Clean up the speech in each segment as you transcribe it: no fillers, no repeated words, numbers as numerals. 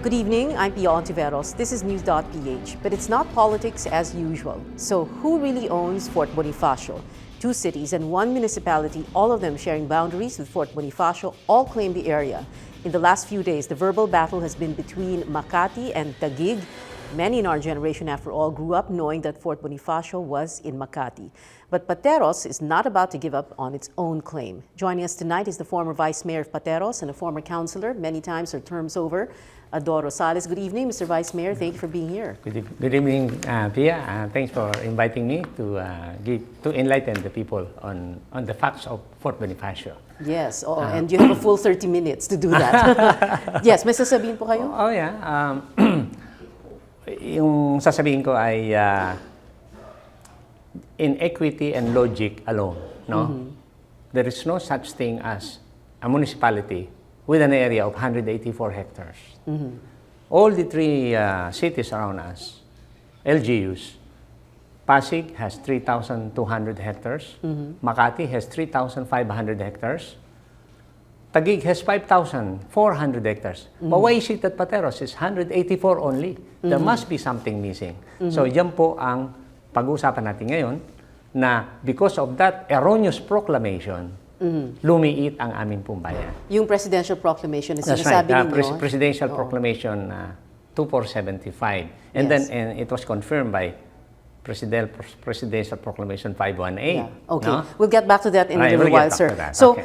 Good evening, I'm Pia Hontiveros. This is News.PH, but it's not politics as usual. So who really owns Fort Bonifacio? Two cities and one municipality, all of them sharing boundaries with Fort Bonifacio, all claim the area. In the last few days, the verbal battle has been between Makati and Taguig. Many in our generation, after all, grew up knowing that Fort Bonifacio was in Makati. But Pateros is not about to give up on its own claim. Joining us tonight is the former Vice Mayor of Pateros and a former councilor, many times her terms over, Adoro Sales. Good evening, Mr. Vice Mayor. Thank you for being here. Good evening, Pia. Thanks for inviting me to enlighten the people on the facts of Fort Bonifacio. Yes, and you have a full 30 minutes to do that. Yes, may sasabihin po kayo? Oh yeah. Yung sasabihin ko ay in equity and logic alone, no? There is no such thing as a municipality with an area of 184 hectares. All the three cities around us, LGUs, Pasig has 3,200 hectares, Makati has 3,500 hectares, Taguig has 5,400 hectares. But why is it that Pateros is 184 only? There must be something missing. So yan po ang pag-uusapan natin ngayon na because of that erroneous proclamation, lumiit ang aming pong bayan. Yung presidential proclamation na That's sinasabi right. ninyo? Presidential proclamation 2475. And Yes. then it was confirmed by Presidential Proclamation 518. Yeah. Okay, no? we'll get back to that in a little while, sir. So, Okay.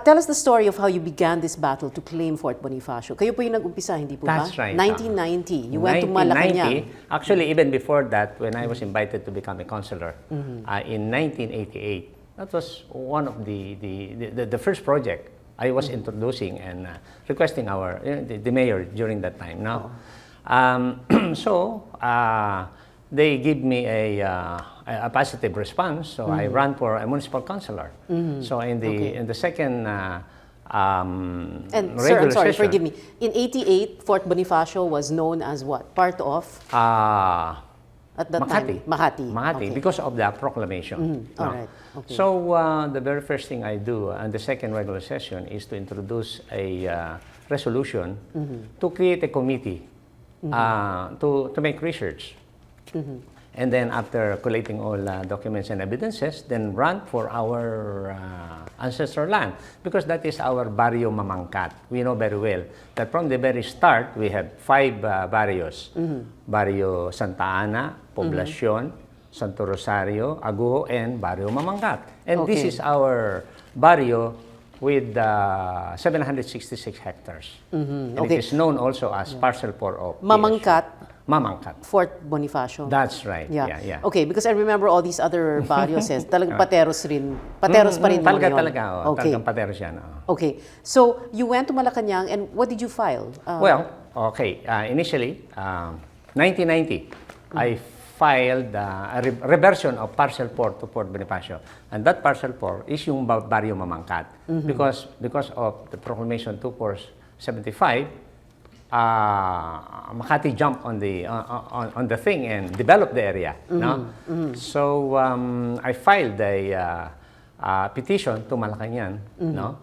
tell us the story of how you began this battle to claim Fort Bonifacio. Kayo po yung nag-umpisa, hindi po ba? That's right. 1990, you went to Malacanang. Actually, even before that, when I was invited to become a councilor in 1988, that was one of the first project I was introducing and requesting our the mayor during that time. No, they give me a positive response, so I ran for a municipal councilor. So in the second And sir, I'm regular sorry, session, forgive me. In 88, Fort Bonifacio was known as what? Part of? At that Makati. time? Makati. Makati, Okay. because of the proclamation. All right. Okay. So the very first thing I do on the second regular session is to introduce a resolution to create a committee to make research. And then after collating all documents and evidences, then run for our ancestral land, because that is our barrio Mamangkat. We know very well that from the very start, we have 5 barrios. Barrio Santa Ana, Poblacion, Santo Rosario, Aguho, and Barrio Mamangkat. And this is our barrio with 766 hectares. And it is known also as Parcel 4 of Mamangkat. Fort Bonifacio. That's right. Yeah. Okay, because I remember all these other barrios, talagang Pateros rin. Pateros pa rin naman yun. Talaga. Okay. Talagang Pateros yan. Okay. So, you went to Malacanang and what did you file? Initially, 1990, I filed a reversion of Parcel 4 to Fort Bonifacio. And that Parcel 4 is yung Barrio Mamangkat. Because of the Proclamation 2475, Makati jumped on the thing and developed the area. No? So I filed a petition to Malacanang, no?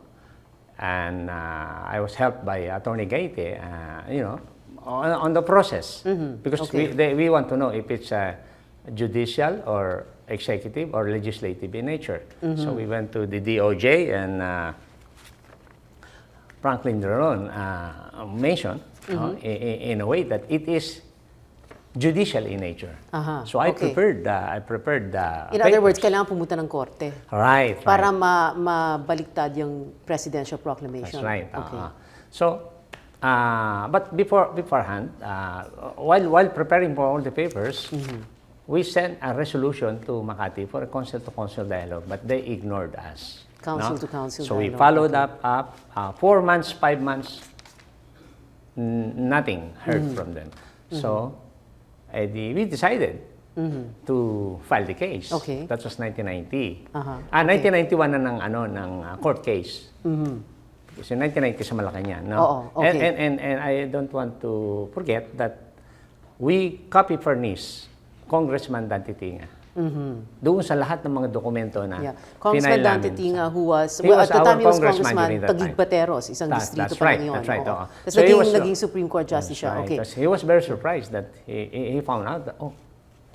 And I was helped by Attorney Gaite, on the process, because we want to know if it's judicial or executive or legislative in nature. So we went to the DOJ, and Franklin Dron mentioned in a way that it is judicial in nature. So I prepared In other words, kailangan pumunta ng korte. Right. Para mabaliktad yung presidential proclamation. That's right. Okay. But beforehand, while preparing for all the papers, we sent a resolution to Makati for a council-to-council dialogue, but they ignored us. Council-to-council So we dialogue. followed up 4 months, 5 months, nothing heard from them. So we decided to file the case. Okay. That was 1990. 1991 na ng court case. Kasi 1990 sa Malacanang, no? Oo, okay. And I don't want to forget that we copy furnish Congressman Dante Tinga Doon sa lahat ng mga dokumento na Yeah. Congressman final Dante namin Tinga, sa- who was, He well, was at the our time he was congressman Congressman during that Taguig time. Pateros, isang distrito That's pa right, lang yun. that's right, Oo. oo. Tapos So he was- naging Supreme Court Justice siya. Right, Okay. because he was very surprised that he found out that, oh,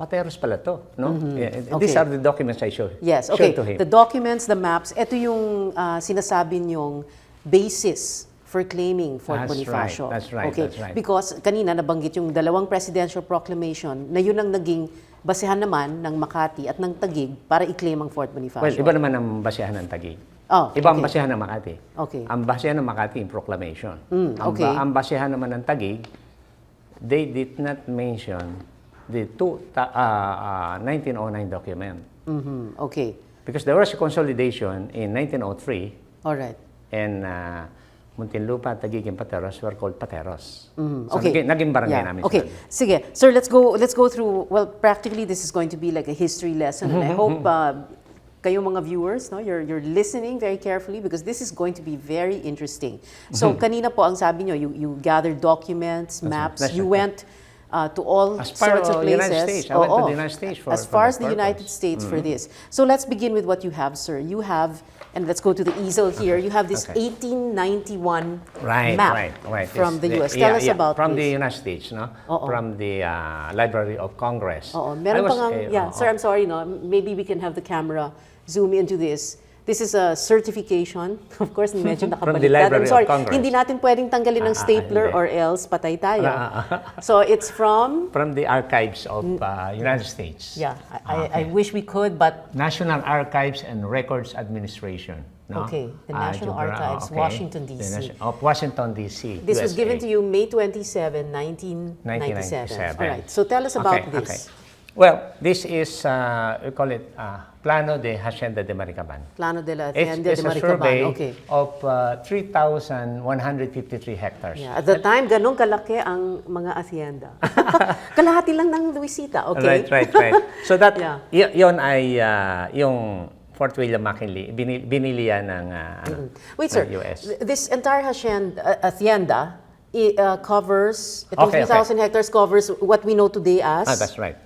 Pateros pala to, no? These Okay. are the documents I showed. Yes, showed okay. to him. The documents, the maps, ito yung sinasabi niyong basis for claiming Fort That's Bonifacio. right, that's right, Okay. that's right. Because kanina nabanggit yung dalawang presidential proclamation na yun ang naging basehan naman ng Makati at ng Taguig para i-claim ang Fort Bonifacio. Well, iba naman ang basehan ng Taguig. Oh, Iba ang okay. basehan ng Makati. Okay. Ang basehan ng Makati, yung proclamation. okay. Ang basehan naman ng Taguig, they did not mention the 1909 document. Okay. Because there was a consolidation in 1903, All right. and Muntinlupa, Taguig, and Pateros were called Pateros. So Okay. naging barangay namin Okay. sila. Sige. Sir, let's go through, well, practically this is going to be like a history lesson and I hope kayo mga viewers, no, you're listening very carefully because this is going to be very interesting. So kanina po ang sabi nyo, you gathered documents, maps, That's you right. went to all As far sorts of as places. United States. I went to the United States as for far that as the purpose. United States for this. So let's begin with what you have, sir. You have, and let's go to the easel here. You have this Okay. 1891 Right, map right. from It's the US. Tell us about from this. the United States, no? Oo. From the Library of Congress. Oo, meron I pa ngang, sir, I'm sorry, no? Maybe we can have the camera zoom into this. This is a certification. Of course, medyo nakabaliktad. the Library I'm sorry, of Congress. hindi natin pwedeng tanggalin ng stapler hindi. or else patay tayo. So it's from, From the archives of United States. yeah, I wish we could, but National Archives and Records Administration. No? Okay, the National Archives, Washington, D.C. Of Washington, D.C. this was USA. given to you May 27, 1997. 1997. All right, so tell us about Okay, this. okay. Well, this is, we call it Plano de Hacienda de Maricaban. Plano de la It's, Hacienda it's de a survey Maricaban. Okay. of 3,153 hectares. Yeah, at the time, ganun kalaki ang mga hacienda. Kalahati lang ng Luisita, okay? Right. So that, Yeah. yun ay yung Fort William McKinley, binili yan ng Wait, sir. ng US. This entire hacienda covers, itong Okay, 3,000 hectares covers what we know today as That's right.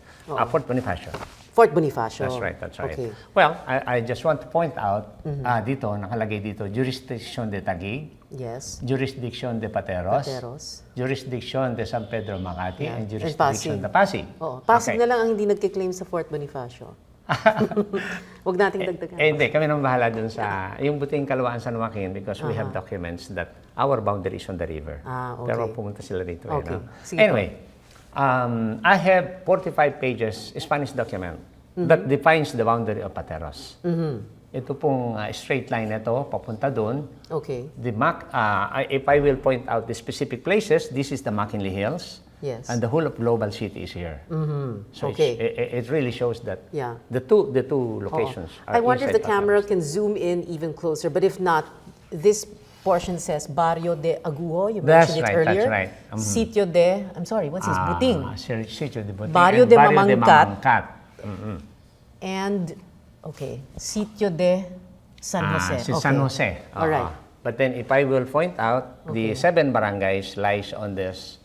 Fort Bonifacio. Fort Bonifacio. That's right. Okay. Well, I just want to point out, dito, nakalagay dito, jurisdiction de Taguig, Yes. jurisdiction de Pateros, jurisdiction de San Pedro Makati, and jurisdiction de Pasig. Oo, Pasig Okay. na lang ang hindi nagkiklaim sa Fort Bonifacio. Huwag nating dagdagan. Hindi, kami nang bahala dun sa, yung buting Kalawaan San Joaquin because we have documents that our boundary is on the river. Okay. Pero pumunta sila dito. Okay. No? Sige Anyway, I have 45 pages Spanish document that defines the boundary of Pateros. Ito pong straight line na ito, papunta doon. Okay. If I will point out the specific places, this is the McKinley Hills. Yes. And the whole of Global City is here. So Okay. it really shows that Yeah. the two locations are I wonder if the inside camera Pateros. can zoom in even closer, but if not, this portion says Barrio de Agujo, you That's mentioned it right, that's earlier. right. Sitio de, I'm sorry, what's this? Buting. Sitio de Buting. Barrio and de Barrio Mamangkat. Mamangkat. And, okay, Sitio de San Jose. Si Okay. San Jose. All right. But then if I will point out, the 7 barangays lies on this,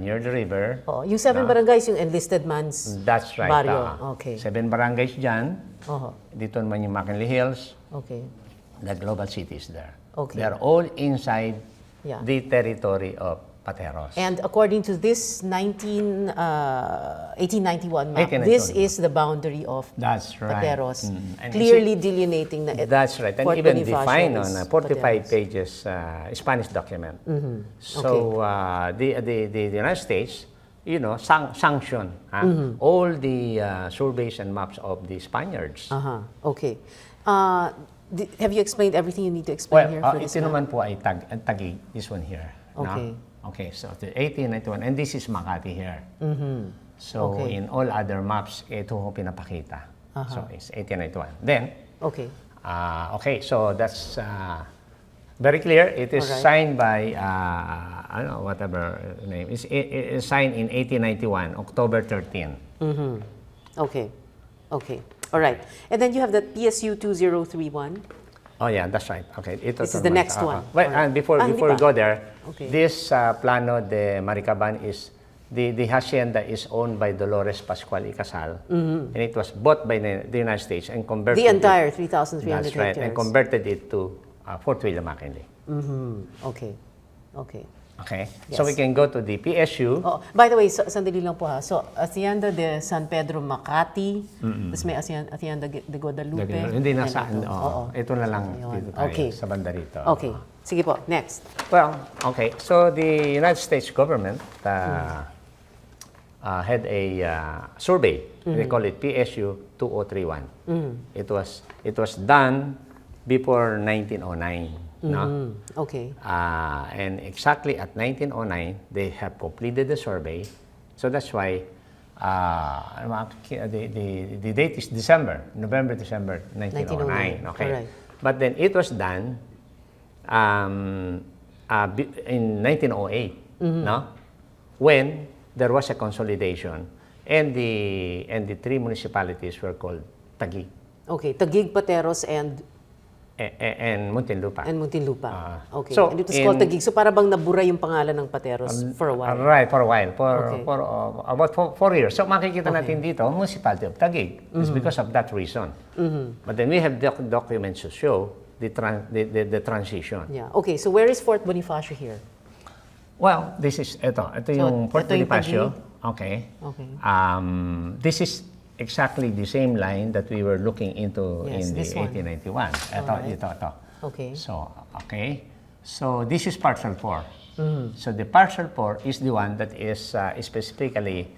near the river. Oh, yung 7 barangays, yung enlisted man's That's right. barrio. Okay. 7 barangays dyan. Oh, Dito naman yung McKinley Hills. okay. The Global City is there. Okay. They are all inside Yeah. the territory of Pateros. And according to this 1891 map, 1891 this is the boundary of That's right. Pateros, And clearly delineating na That's right. And Fort even Bonifacio defined is on a 45 Pateros. pages Spanish document. So the United States, sanction all the surveys and maps of the Spaniards. Okay. Have you explained everything you need to explain here for this ito map? naman po ay Taguig, this one here. no? Okay. Okay, so the 1891, and this is Makati here. So Okay. in all other maps, ito ho pinapakita. So it's 1891. Then, Okay. okay, so that's very clear. It is Alright. signed by, I don't know, whatever name. It's signed in 1891, October 13. Okay. Okay. All right. And then you have the PSU 2031. Oh yeah, that's right. Okay, ito This is naman. the next one. Well, Alright. and before Hindi we pa. go there, Okay. this Plano de Maricaban is the hacienda is owned by Dolores Pascual y Casal, and it was bought by the United States and converted The entire it, 3,300 that's right, hectares. and converted it to Fort William McKinley. Okay. Okay. Okay, Yes. so we can go to the PSU. Oh, by the way, sandali lang po ha. So, Hacienda de San Pedro Makati, tapos may Hacienda de Guadalupe. Hindi na and saan. ito. Ito na lang Ayun. dito tayo Okay. sa banda rito. Okay. Sige po, next. Well, okay. So the United States government had a survey. They call it PSU 2031. It was done before 1909. No? Okay. And exactly at 1909, they have completed the survey. So that's why the date is November, December 1909. Okay. Alright. But then it was done in 1908, no? When there was a consolidation, and the three municipalities were called Taguig Okay. Taguig, Pateros, and Muntinlupa. Muntinlupa. Okay. so and it was called Taguig. So para bang nabura yung pangalan ng Pateros for a while? Right, for a while. Okay. For about 4 years. So makikita natin dito, Municipality of Taguig. It's because of that reason. But then we have documents to show the transition. Yeah. Okay. So where is Fort Bonifacio here? Well, this is, ito yung Fort ito yung Bonifacio. Okay. Okay. This is exactly the same line that we were looking into Yes, in the this one. 1891. Ito. Okay. So, okay. So, this is parcel 4. So, the parcel 4 is the one that is specifically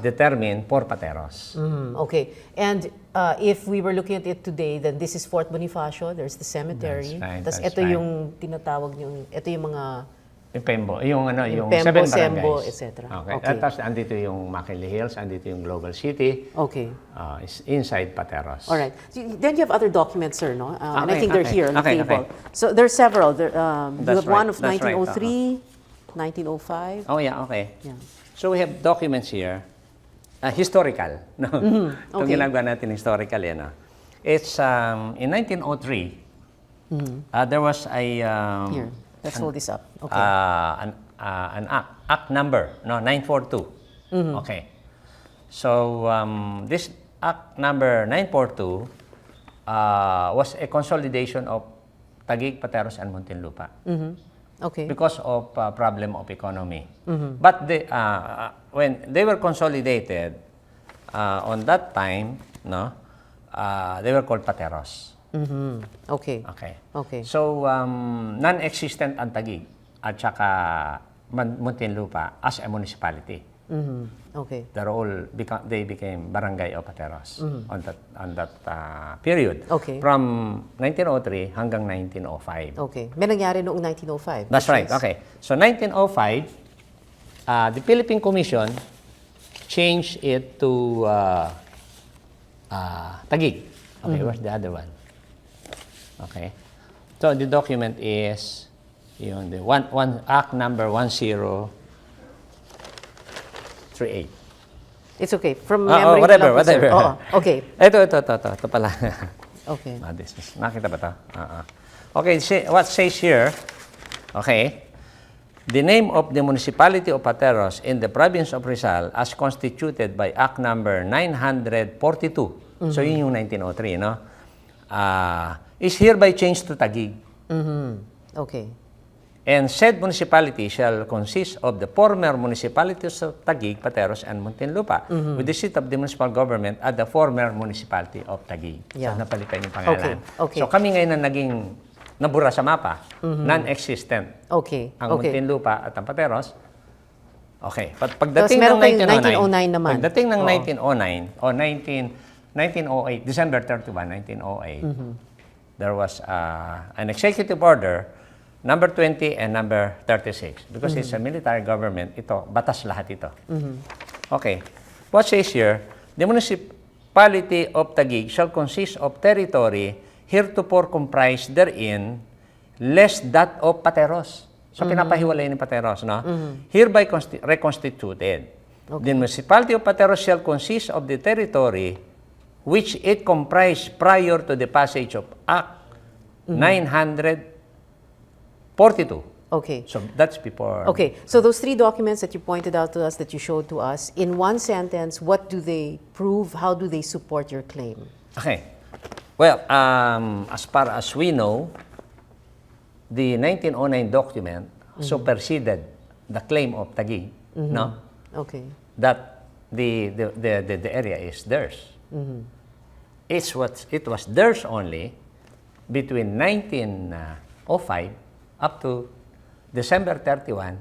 determined for Pateros. Okay. And if we were looking at it today, then this is Fort Bonifacio. There's the cemetery. That's right, Tapos that's ito right. yung tinatawag yung, ito yung mga Yung Pembo, yung Pembo, 7 Sembo, barangays. etc. Okay. Okay. At tapos andito yung McKinley Hills, andito yung Global City. Okay. Is inside Pateros. All right. Then you have other documents, sir, no? And I Okay, think they're okay. here on the Okay, table. okay. So there's several. There, you That's have one right, of that's right, 1903, 1905. Oh yeah, okay. Yeah. So we have documents here, historical. No? Itong Okay. ginagawa natin historical yan. No? It's in 1903. There was a Here. Let's hold this up. Okay. an act number, no, 942. Okay. So this act number 942 was a consolidation of Taguig, Pateros, and Muntinlupa. Okay. Because of problem of economy. But when they were consolidated, on that time, no, they were called Pateros. Okay. Okay. Okay. So, non-existent ang Taguig at saka Muntinlupa as a municipality. Okay. They became barangay of Pateros on that period. Okay. From 1903 hanggang 1905. Okay. May nangyari noong 1905. That's which right. is- Okay. So 1905, the Philippine Commission changed it to Taguig. Okay, where's the other one? Okay. So the document is the Act number 1038. It's okay. From memory. whatever, lang po, sir. whatever. Oo. Okay. Ito pala. Okay. Nakita ba ito? Okay, what says here, okay, the name of the municipality of Pateros in the province of Rizal as constituted by Act number 942, so yun yung 1903, no? Is hereby changed to Taguig. Okay. And said municipality shall consist of the former municipalities of Taguig, Pateros, and Muntinlupa, with the seat of the municipal government at the former municipality of Taguig. Yeah. So, napalitan yung pangalan. Okay. So, kami ngayon na naging nabura sa mapa, non-existent. Okay. Ang Okay. Muntinlupa at ang Pateros. Okay. Tapos Pagdating meron ng kayong 1909 naman. Pagdating ng Oo. 1909 o 1908, December 31, 1908, there was an executive order number 20 and number 36. Because it's a military government, ito, batas lahat ito. Okay. What says here, the municipality of Taguig shall consist of territory heretofore comprised therein, less that of Pateros. So, pinapahiwalay ni Pateros, no? Hereby reconstituted. The municipality of Pateros shall consist of the territory which it comprised prior to the passage of Act 942. Okay. So that's before. Okay, so those three documents that you pointed out to us, that you showed to us, in one sentence, what do they prove? How do they support your claim? Okay. Well, as far as we know, the 1909 document superseded the claim of Taguig, no? Okay. That the area is theirs. It was theirs only between 1905 up to December 31,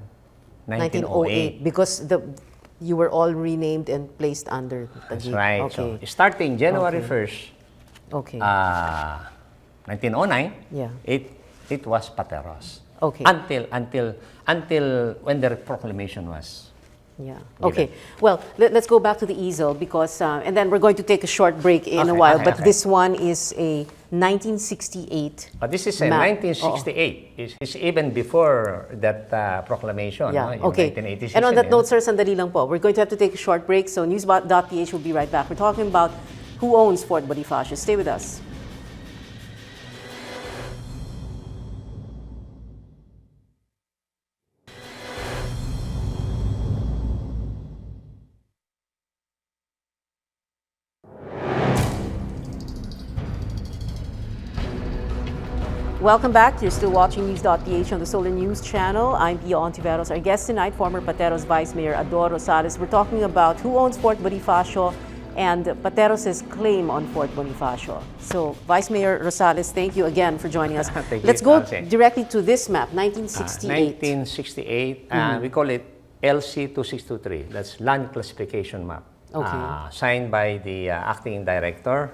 1908. Because you were all renamed and placed under That's Taguig. right. Okay. So starting January 1st, Okay. 1909, Yeah. it was Pateros. Okay. Until when the proclamation was. Yeah. Given. Okay. Well, let's go back to the easel because, and then we're going to take a short break in a while. But this one is a 1968. But this is a map. 1968. It's even before that proclamation. Yeah. No? Yung Okay. 1986 And on that yun, note, sir, sandali lang po. We're going to have to take a short break. So News.PH will be right back. We're talking about who owns Fort Bonifacio. Stay with us. Welcome back. You're still watching News.PH on the Solar News channel. I'm Pia Hontiveros. Our guest tonight, former Pateros Vice Mayor Ador Rosales. We're talking about who owns Fort Bonifacio and Pateros' claim on Fort Bonifacio. So, Vice Mayor Rosales, thank you again for joining us. Thank Let's you, go Alce. directly to this map, 1968. 1968, we call it LC2623. That's Land Classification Map. Okay. Signed by the acting director,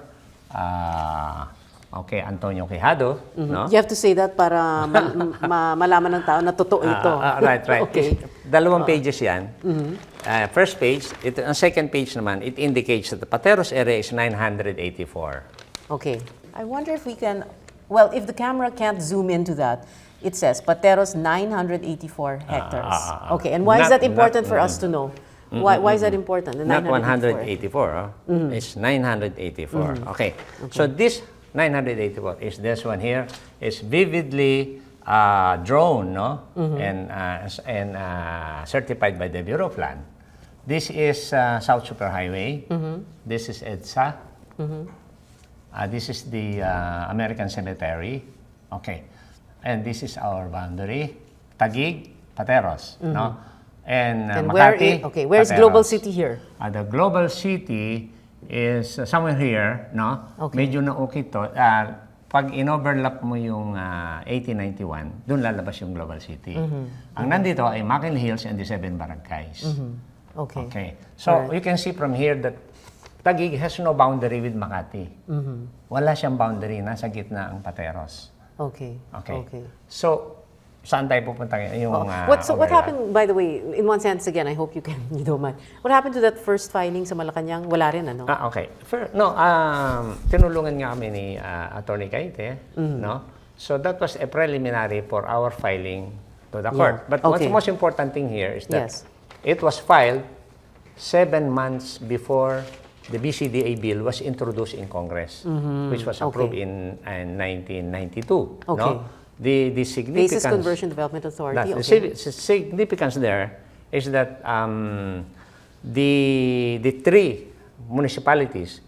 Antonio Quijado. No? You have to say that para malaman ng tao na totoo ito. Right. Okay. Dalawang pages yan. First page, ang second page naman, it indicates that the Pateros area is 984. Okay. I wonder if we can, well, if the camera can't zoom into that, it says Pateros 984 hectares. Okay, and why is that important for us to know? Why is that important? The Not 984? 184, it's 984. Okay, so this 984 is this one here, is vividly drawn, no? And certified by the Bureau of Land. This is South Superhighway. This is EDSA. This is the American Cemetery. Okay. And this is our boundary. Taguig, Pateros. No? And Makati, where's Pateros. Global City here? The Global City is somewhere here. No? Okay. Medyo na-okay to. Pag in-overlap mo yung 1891, doon lalabas yung Global City. Ang nandito ay McKinley Hills and the 7 barangays. Okay. So, you can see from here that Taguig has no boundary with Makati. Wala siyang boundary, nasa gitna ang Pateros. Okay. So, saan tayo pupunta yung what happened, by the way, in one sense again, I hope you don't mind. What happened to that first filing sa Malacanang? Wala rin, ano? Okay. Tinulungan nga kami ni Attorney Caite, no? So that was a preliminary for our filing to the court. But what's the most important thing here is that it was filed 7 months before the BCDA bill was introduced in Congress, which was approved in 1992. No? The significance... Basis Conversion Development Authority. The significance there is that the 3 municipalities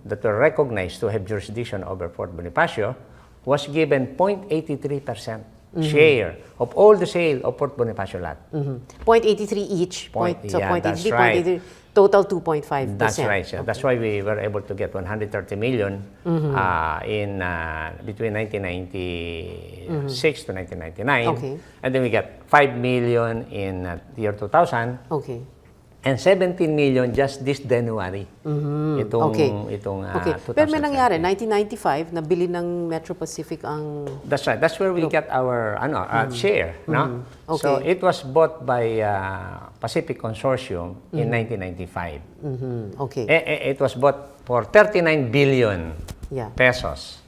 that were recognized to have jurisdiction over Fort Bonifacio was given 0.83% share of all the sale of Fort Bonifacio lot. 0.83 each. That's right. 0.83, total 2.5%. That's right. So that's why we were able to get 130 million in between 1996 to 1999. And then we got 5 million in the year 2000. And 17 million just this January. Itong 2007. Pero may nangyari, 1995, nabili ng Metro Pacific ang... That's right. That's where we got our share. No? So it was bought by Pacific Consortium in 1995. It was bought for 39 billion pesos.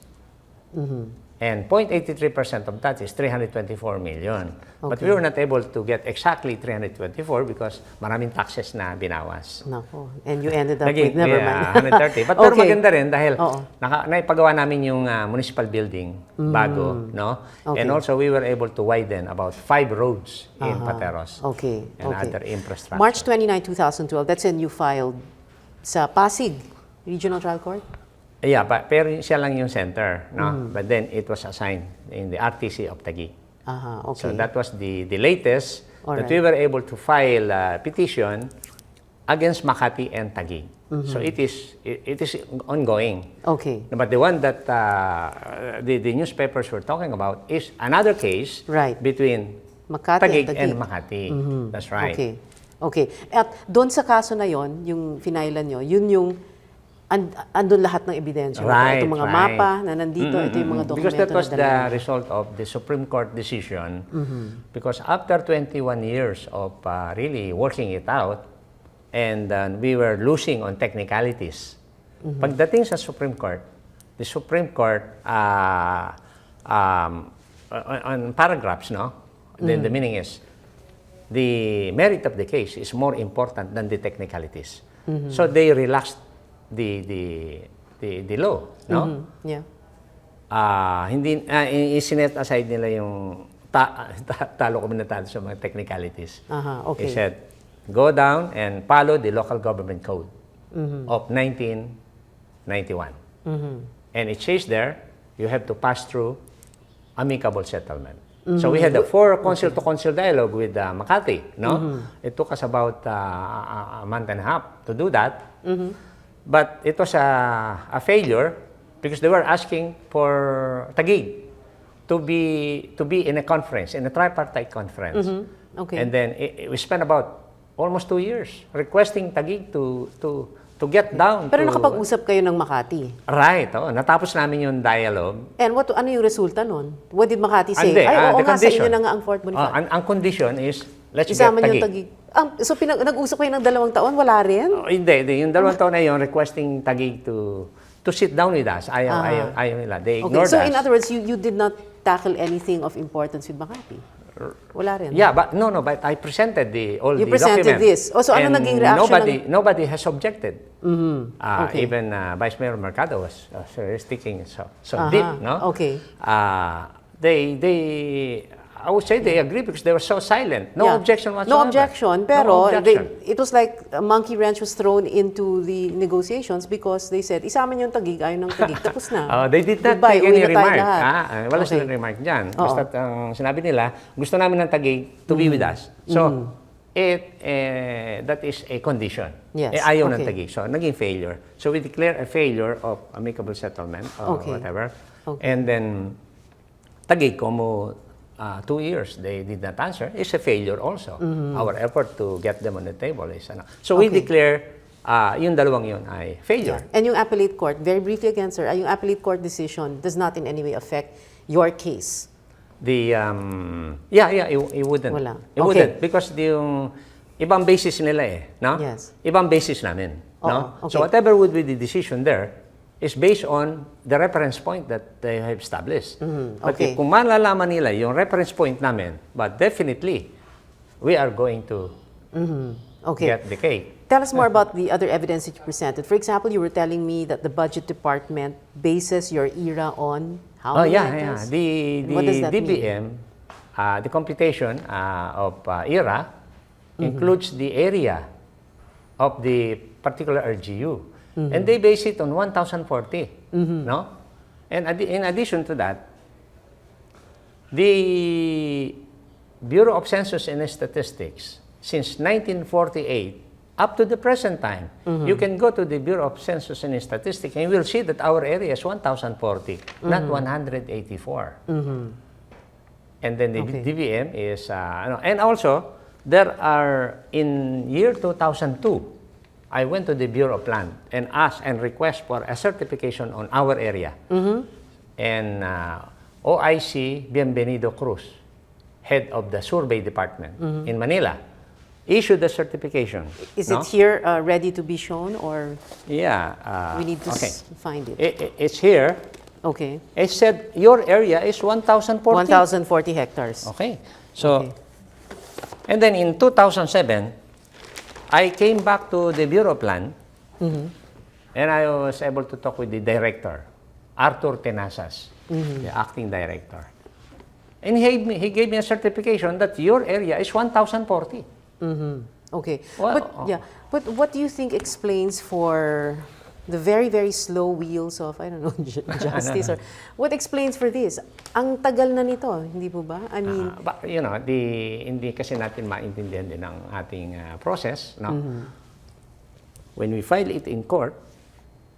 And 0.83% of that is 324 million. But Okay. we were not able to get exactly 324 because maraming taxes na binawas. Nako. And you ended up Naging, with, never yeah, mind. 130. But pero Okay. maganda rin dahil Oo. naipagawa namin yung municipal building bago, no? Okay. And also we were able to widen about 5 roads in Pateros. Okay. And Okay. other infrastructure. March 29, 2012, that's when you filed sa Pasig Regional Trial Court? Yeah, pero siya lang yung center, no? But then it was assigned in the RTC of Taguig. Okay. So that was the latest that Alright. we were able to file a petition against Makati and Taguig. So it is ongoing. Okay. But the one that the newspapers were talking about is another case Right. between Makati Taguig and Makati. That's right. Okay. Okay. At doon sa kaso na yon, yung finailan nyo, yun yung andun lahat ng ebidensya. Right, Ito mga right. mapa na nandito, ito yung mga dokumento Because that was na the dala. result of the Supreme Court decision. Because after 21 years of really working it out, and we were losing on technicalities. Pagdating sa Supreme Court, the Supreme Court, on paragraphs, no? Then the meaning is, the merit of the case is more important than the technicalities. So they relaxed the law, no? Yeah. Hindi isinet aside nila yung talo kami na talo sa mga technicalities. Okay. They said, go down and follow the local government code of 1991. And it says there, you have to pass through amicable settlement. So we had a 4 council-to-council dialogue with Makati, no? It took us about a month and a half to do that. But it was a failure because they were asking for Taguig to be in a conference, in a tripartite conference. Okay. And then we spent about almost 2 years requesting Taguig to get down Pero to... nakapag-usap kayo ng Makati. Right. Natapos namin yung dialogue. And ano yung resulta nun? What did Makati say? Hindi, Oo the nga, sa inyo condition. na nga ang Fort Bonifacio. Ang condition is, let's Isama get niyo Taguig. Taguig. So nag-usap kayo ng 2 taon? Wala rin? Hindi. Yung 2 taon na yun, requesting Taguig to sit down with us. Ayaw nila. They Okay. ignored So us. in other words, you did not tackle anything of importance with Makati? Wala rin? Yeah, but but I presented all You the presented documents. this. So ano And naging reaction nobody has objected. Okay. Even Vice Mayor Mercado was sticking so deep, no? Okay. I would say they agree because they were so silent. No Yeah. objection whatsoever. No objection, pero No objection. it was like a monkey wrench was thrown into the negotiations because they said, isama niyo yung Taguig, ayaw ng Taguig, tapos na. They did not Goodbye, take uwi any na tayo remark. lahat. Wala Okay. silang remark dyan. Oo. Basta ang sinabi nila, gusto namin ng Taguig to be with us. So, that is a condition. Yes. Ayaw ng Okay. Taguig. So, naging failure. So, we declare a failure of amicable settlement or Okay. whatever. Okay. And then, Taguig, como 2 years, they did not answer, is a failure also. Our effort to get them on the table is ano. So, we Okay. declare yung dalawang yun ay failure. And yung appellate court, very briefly again, sir, yung appellate court decision does not in any way affect your case. It wouldn't. Wala. It Okay. wouldn't because yung ibang basis nila no? Yes. Ibang basis namin, no? Oo, okay. So whatever would be the decision there is based on the reference point that they have established. But Okay. kung malalaman nila yung reference point namin, but definitely we are going to Okay. get the cake. Tell us more about the other evidence that you presented. For example, you were telling me that the budget department bases your ERA on how many items? What does that DBM, the computation of ERA includes the area of the particular RGU. And they base it on 1,040, no? And in addition to that, the Bureau of Census and Statistics, since 1948 up to the present time, you can go to the Bureau of Census and Statistics and you will see that our area is 1,040, not 184. And then the Okay. DVM is, and also, there are, in year 2002, I went to the Bureau of Land and asked and request for a certification on our area. And OIC Bienvenido Cruz, head of the survey department in Manila, issued the certification. Is no? it here ready to be shown or Yeah. we need to okay. find it? It's here. Okay. It said your area is 1,040. 1,040 hectares. Okay. So, Okay. and then in 2007, I came back to the Bureau of Land, and I was able to talk with the director, Arthur Tenasas, the acting director. And he gave me a certification that your area is 1,040. Okay. Well, But what do you think explains for the very, very slow wheels of, I don't know, justice? Or what explains for this? Ang tagal na nito, hindi po ba? I mean, But, hindi kasi natin maintindihan din ang ating process. No? When we file it in court,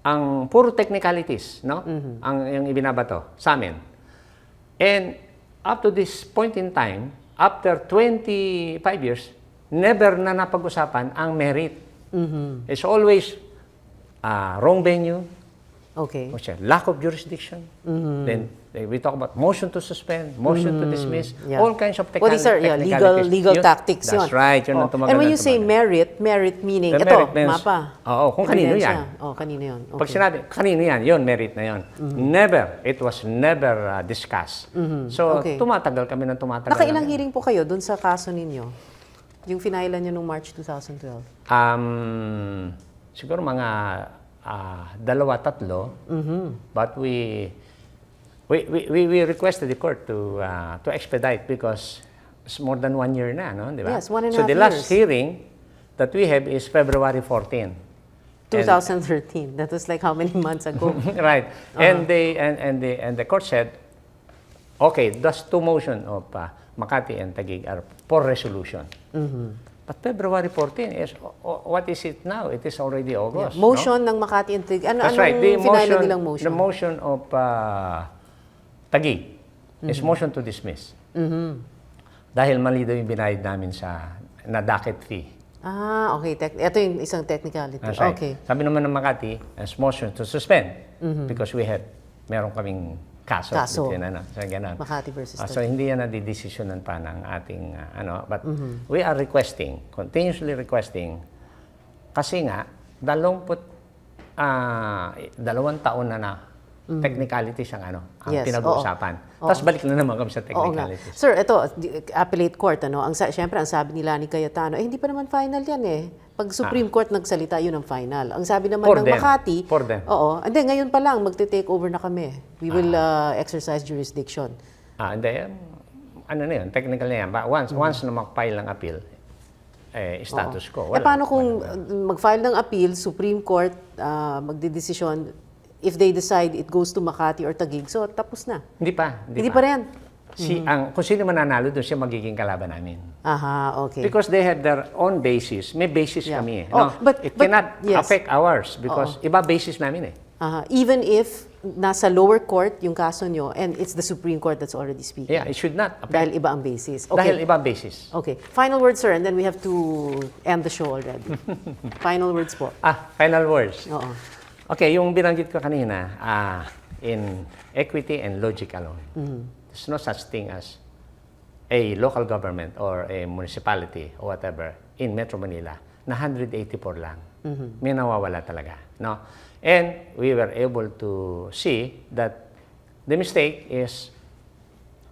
ang puro technicalities, no? Yung ibinabato sa amin. And up to this point in time, after 25 years, never na napag-usapan ang merit. It's always wrong venue, okay. lack of jurisdiction. Then we talk about motion to suspend, motion to dismiss, Yeah. all kinds of Well, these are legal tactics yun. That's right. Yun ang tumagal And when na you say tumagal. merit meaning, The ito, merit means- mapa. Oo, kung kanino Ebidensya. yan. Oh, kanino yun. Pag Okay. sinabi, kanino yan, yun, merit na yun. Never, it was never discussed. So, Okay. tumatagal kami ng tumatagal. Nakailang hearing po kayo dun sa kaso ninyo? Yung finailan nyo noong March 2012? Siguro mga dalawa, tatlo. But we requested the court to expedite because it's more than 1 year na, no? Di ba? Yes, 1.5 So the last years. hearing that we have is February 14. 2013. That was like how many months ago? Right. And the court said, okay, those two motion of Makati and Taguig are for resolution. But February 14 is, what is it now? It is already August. Motion no? ng Makati and Taguig. That's right. The finailan motion, nilang motion? the motion of Taguig is motion to dismiss. Dahil mali daw yung binayad namin na docket fee. Okay. Ito yung isang technicality. That's right. Okay. Sabi naman ng Makati, as motion to suspend because meron kaming kaso. Between, sa ganun. Makati versus So hindi yan nadidesisyonan pa ng ating but we are continuously requesting kasi nga 2 taon na technicalities ang Yes, pinag-uusapan. oo. Tapos balik na naman kami sa Oo nga. technicalities. Sir, ito, appellate court, Siyempre, ang sabi nila ni Cayetano, hindi pa naman final yan eh. Pag Supreme Court nagsalita, yun ang final. Ang sabi naman For ng them. Makati, For them. oo, hindi, ngayon pa lang, magte-take over na kami. We will exercise jurisdiction. Hindi, na yun, technical na yan. But once na mag-file ng appeal, status quo. Paano kung mag-file ng appeal, Supreme Court, magdidesisyon, if they decide it goes to Makati or Taguig, so tapos na. Hindi pa. Hindi pa rin. Kung sino mananalo doon, siya magiging kalaban namin. Okay. Because they have their own basis. May basis kami. It but cannot yes. affect ours because iba basis namin . Even if nasa lower court yung kaso nyo and it's the Supreme Court that's already speaking. Yeah, it should not affect. Dahil iba ang basis. Dahil iba basis. Okay. Final words, sir, and then we have to end the show already. Final words po. Final words. Oo. Okay, yung binanggit ko kanina, in equity and logic alone, there's no such thing as a local government or a municipality or whatever in Metro Manila na 184 lang. May nawawala talaga. No? And we were able to see that the mistake is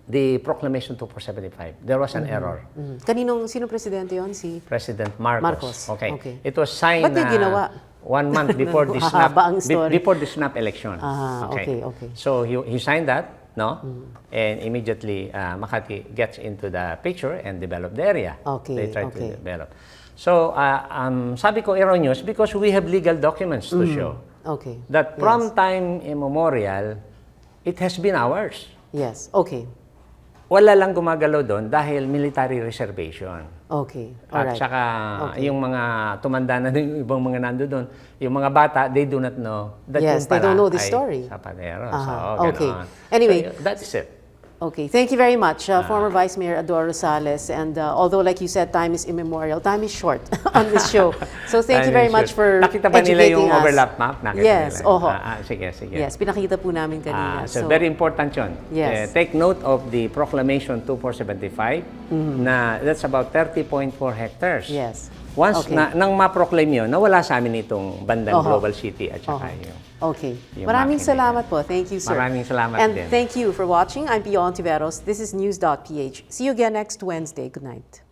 the Proclamation 2475. There was an error. Sino presidente yon? Si President Marcos. Okay. It was signed Ba't niya ginawa? 1 month before the snap election. Okay. So he signed that, no? And immediately Makati gets into the picture and develop the area. They try to develop. So sabi ko erroneous because we have legal documents to show that from time immemorial, it has been ours. Yes. Okay. Wala lang gumagalaw doon dahil military reservation. Okay. At Alright. saka yung mga tumanda na yung ibang mga nando doon, yung mga bata, they do not know that Yes, yung they don't know the ay story. sa Pateros. Okay. Anyway. So, that's it. Okay, thank you very much, former Vice Mayor Adoro Rosales. And although, like you said, time is immemorial, time is short on this show. So thank you very much for Nakita ba nila yung educating us. overlap map? Nakita Yes, nila. Sige. Yes, pinakita po namin kanina. So very important yun. Yes. Take note of the Proclamation 2475 na that's about 30.4 hectares. Yes. Once Okay. nang ma-proclaim yun, nawala sa amin itong bandang Global City at saka yung... Okay. Yung Maraming makina salamat po. Thank you, sir. Maraming salamat and din. thank you for watching. I'm Pia Hontiveros. This is News.PH. See you again next Wednesday. Good night.